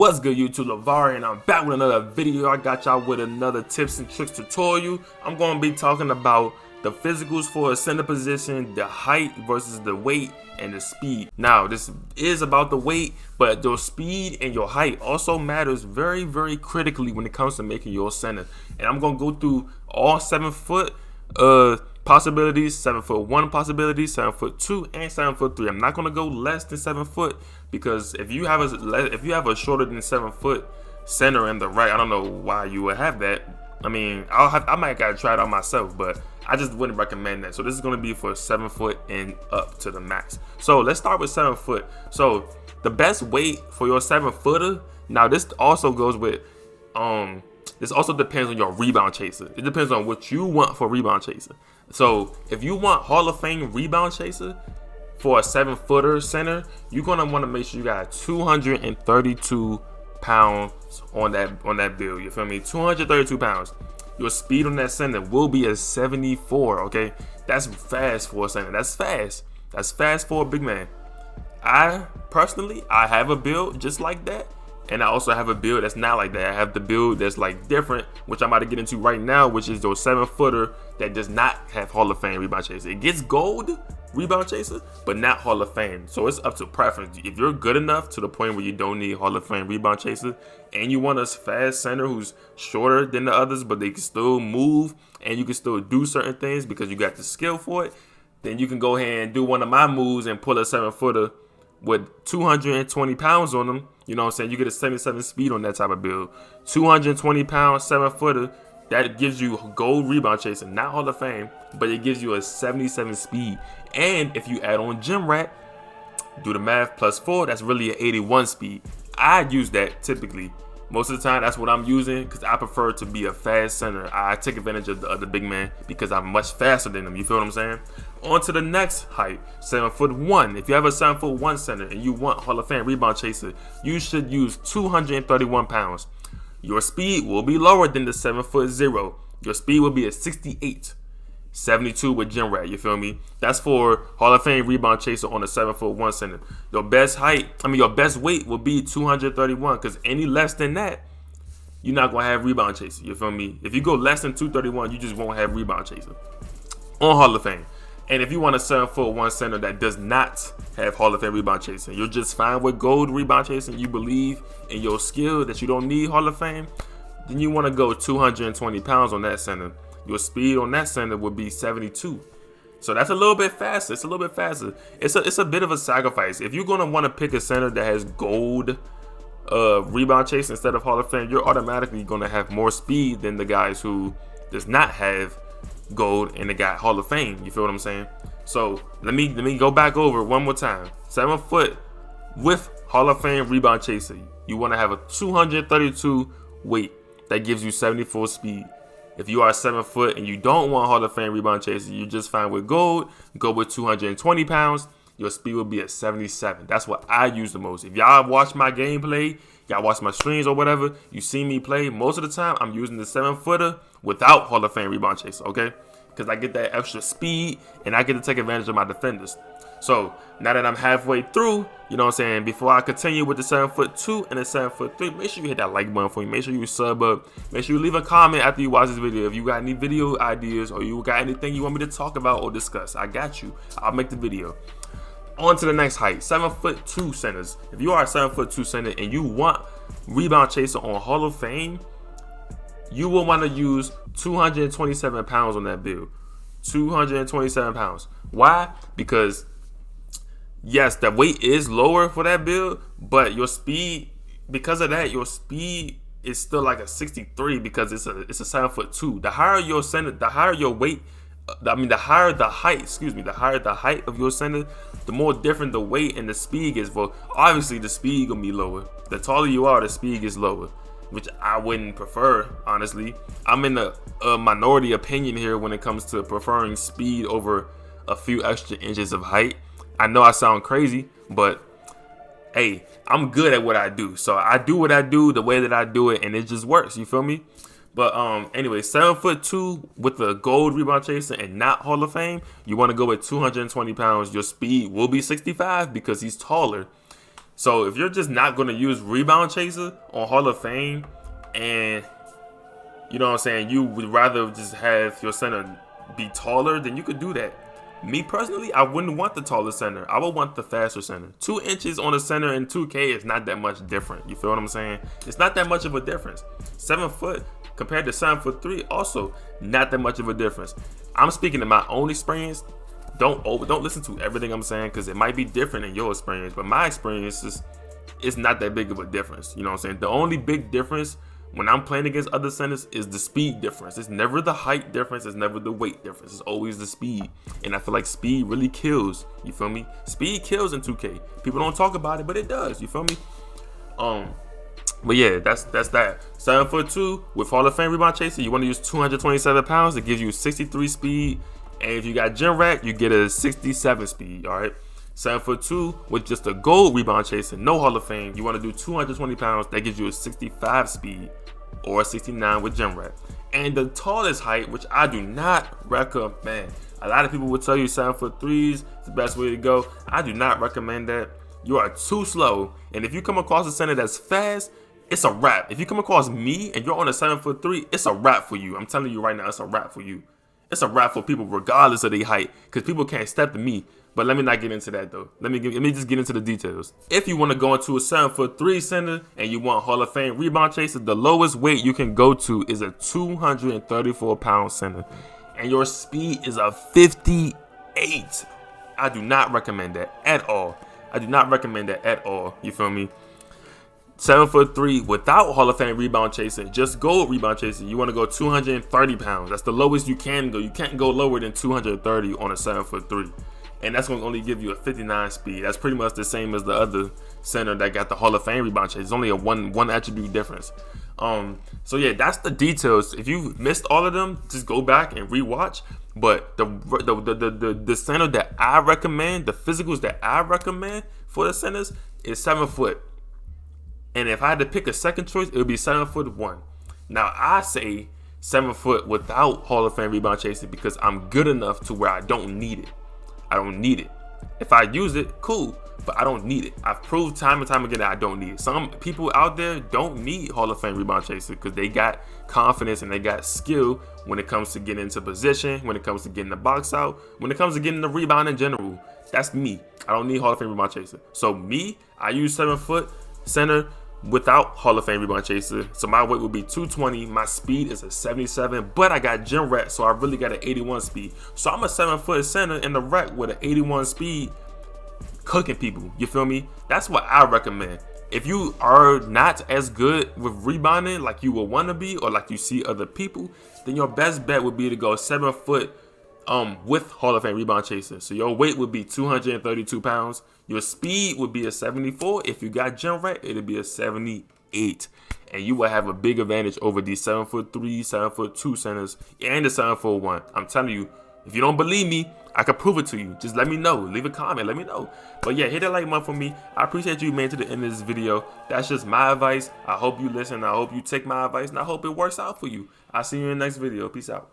What's good, YouTube? Levahr, and I'm back with another video. I got y'all with another tips and tricks tutorial. I'm going to be talking about the physicals for a center position, the height versus the weight, and the speed. Now, this is about the weight, but your speed and your height also matters very, very critically when it comes to making your center. And I'm going to go through all 7-foot possibilities, 7'1" possibilities, 7'2", and 7'3". I'm not gonna go less than 7 foot because if you have a shorter than 7 foot center in the right, I don't know why you would have that. I mean, I might gotta try it out myself, but I just wouldn't recommend that. So this is gonna be for 7 foot and up to the max. So let's start with 7 foot. So the best weight for your 7-footer. Now this also goes with this also depends on your rebound chaser. It depends on what you want for rebound chaser. So if you want Hall of Fame rebound chaser for a 7-footer center, you're gonna want to make sure you got 232 pounds on that build. You feel me? 232 pounds. Your speed on that center will be a 74. Okay, that's fast for a center. That's fast. That's fast for a big man. I personally, I have a build just like that. And I also have a build that's not like that. I have the build that's like different, which I'm about to get into right now, which is your 7-footer that does not have Hall of Fame rebound chaser. It gets gold rebound chaser, but not Hall of Fame. So it's up to preference. If you're good enough to the point where you don't need Hall of Fame rebound chaser, and you want a fast center who's shorter than the others, but they can still move and you can still do certain things because you got the skill for it, then you can go ahead and do one of my moves and pull a 7-footer with 220 pounds on them. You know what I'm saying? You get a 77 speed on that type of build. 220 pounds, 7-footer. That gives you gold rebound chaser, not Hall of Fame, but it gives you a 77 speed. And if you add on gym rat, do the math, +4, that's really an 81 speed. I use that typically. Most of the time, that's what I'm using because I prefer to be a fast center. I take advantage of the other big man because I'm much faster than them. You feel what I'm saying? On to the next height, 7'1". If you have a 7'1" center and you want Hall of Fame rebound chaser, you should use 231 pounds. Your speed will be lower than the 7'0". Your speed will be a 68. 72 with gym rat, you feel me? That's for Hall of Fame rebound chaser on a 7'1" center. Your best your best weight will be 231, because any less than that, you're not gonna have rebound chaser. You feel me? If you go less than 231, you just won't have rebound chaser on Hall of Fame. And if you want a 7'1" center that does not have Hall of Fame rebound chasing, you're just fine with gold rebound chasing, you believe in your skill that you don't need Hall of Fame, then you want to go 220 pounds on that center. Your speed on that center would be 72. So that's a little bit faster. It's a little bit faster. It's a bit of a sacrifice. If you're going to want to pick a center that has gold rebound chase instead of Hall of Fame, you're automatically going to have more speed than the guys who does not have gold and they got Hall of Fame. You feel what I'm saying? So let me go back over one more time. 7 foot with Hall of Fame rebound chaser. You want to have a 232 weight that gives you 74 speed. If you are 7 foot and you don't want Hall of Fame rebound chaser, you're just fine with gold. Go with 220 pounds. Your speed will be at 77. That's what I use the most. If y'all watch my gameplay, y'all watch my streams or whatever, you see me play, most of the time I'm using the 7-footer without Hall of Fame rebound chaser, okay? Because I get that extra speed and I get to take advantage of my defenders. So now that I'm halfway through, you know what I'm saying, before I continue with the 7'2" and the 7'3", make sure you hit that like button for me. Make sure you sub up. Make sure you leave a comment after you watch this video. If you got any video ideas or you got anything you want me to talk about or discuss, I got you. I'll make the video. On to the next height, 7'2" centers. If you are a 7'2" center and you want rebound chaser on Hall of Fame, you will want to use 227 pounds on that build. 227 pounds. Why? Because yes, the weight is lower for that build, but your speed, because of that, your speed is still like a 63 because it's a 7'2". The higher your center, the higher your weight. The higher the height, the higher the height of your center, the more different the weight and the speed is. For obviously the speed gonna be lower. The taller you are, the speed gets lower, which I wouldn't prefer, honestly. I'm in a minority opinion here when it comes to preferring speed over a few extra inches of height. I know I sound crazy, but hey, I'm good at what I do. So I do what I do the way that I do it, and it just works. You feel me? But anyway, 7'2" with the gold rebound chaser and not Hall of Fame, you want to go with 220 pounds. Your speed will be 65 because he's taller. So if you're just not going to use rebound chaser on Hall of Fame, and you know what I'm saying, you would rather just have your center be taller, then you could do that. Me personally, I wouldn't want the taller center. I would want the faster center. 2 inches on a center in 2K is not that much different. You feel what I'm saying? It's not that much of a difference. 7 foot compared to 7'3", also not that much of a difference. I'm speaking to my own experience. Don't listen to everything I'm saying, because it might be different in your experience. But my experience is not that big of a difference. You know what I'm saying? The only big difference when I'm playing against other centers is the speed difference. It's never the height difference. It's never the weight difference. It's always the speed. And I feel like speed really kills. You feel me? Speed kills in 2K. People don't talk about it, but it does. You feel me? But yeah, that's that. 7'2" with Hall of Fame rebound chaser. You want to use 227 pounds. It gives you 63 speed. And if you got gym rack, you get a 67 speed. All right. 7'2" with just a gold rebound chaser, no Hall of Fame. You want to do 220 pounds. That gives you a 65 speed or a 69 with gym rat. And the tallest height, which I do not recommend. A lot of people will tell you 7'3" is the best way to go. I do not recommend that. You are too slow. And if you come across a center that's fast, it's a wrap. If you come across me and you're on a 7'3", it's a wrap for you. I'm telling you right now, it's a wrap for you. It's a wrap for people regardless of their height, because people can't step to me. But let me not get into that though. Let me just get into the details. If you want to go into a 7'3" center and you want Hall of Fame rebound chaser, the lowest weight you can go to is a 234-pound center, and your speed is a 58. I do not recommend that at all. I do not recommend that at all. You feel me? 7'3" without Hall of Fame rebound chaser, just gold rebound chaser, you want to go 230 pounds. That's the lowest you can go. You can't go lower than 230 on a 7'3". And that's going to only give you a 59 speed. That's pretty much the same as the other center that got the Hall of Fame rebound chaser. It's only a one attribute difference. So yeah, that's the details. If you missed all of them, just go back and rewatch. But the center that I recommend, the physicals that I recommend for the centers is 7 foot. And if I had to pick a second choice, it would be 7'1". Now I say 7 foot without Hall of Fame rebound chaser because I'm good enough to where I don't need it. I don't need it. If I use it, cool, but I don't need it. I've proved time and time again that I don't need it. Some people out there don't need Hall of Fame rebound chaser because they got confidence and they got skill when it comes to getting into position, when it comes to getting the box out, when it comes to getting the rebound in general. That's me. I don't need Hall of Fame rebound chaser. So me, I use 7 foot center without Hall of Fame rebound chaser. So my weight would be 220. My speed is a 77, but I got gym rat, so I really got an 81 speed. So I'm a 7 foot center in the rack with an 81 speed, cooking people. You feel me? That's what I recommend. If you are not as good with rebounding like you would want to be, or like you see other people, then your best bet would be to go 7 foot with Hall of Fame rebound chaser. So your weight would be 232 pounds. Your speed would be a 74. If you got gym rat, it'd be a 78. And you will have a big advantage over these 7'3", 7'2" centers and the 7'1". I'm telling you, if you don't believe me, I can prove it to you. Just let me know. Leave a comment. Let me know. But yeah, hit that like button for me. I appreciate you made it to the end of this video. That's just my advice. I hope you listen. I hope you take my advice, and I hope it works out for you. I'll see you in the next video. Peace out.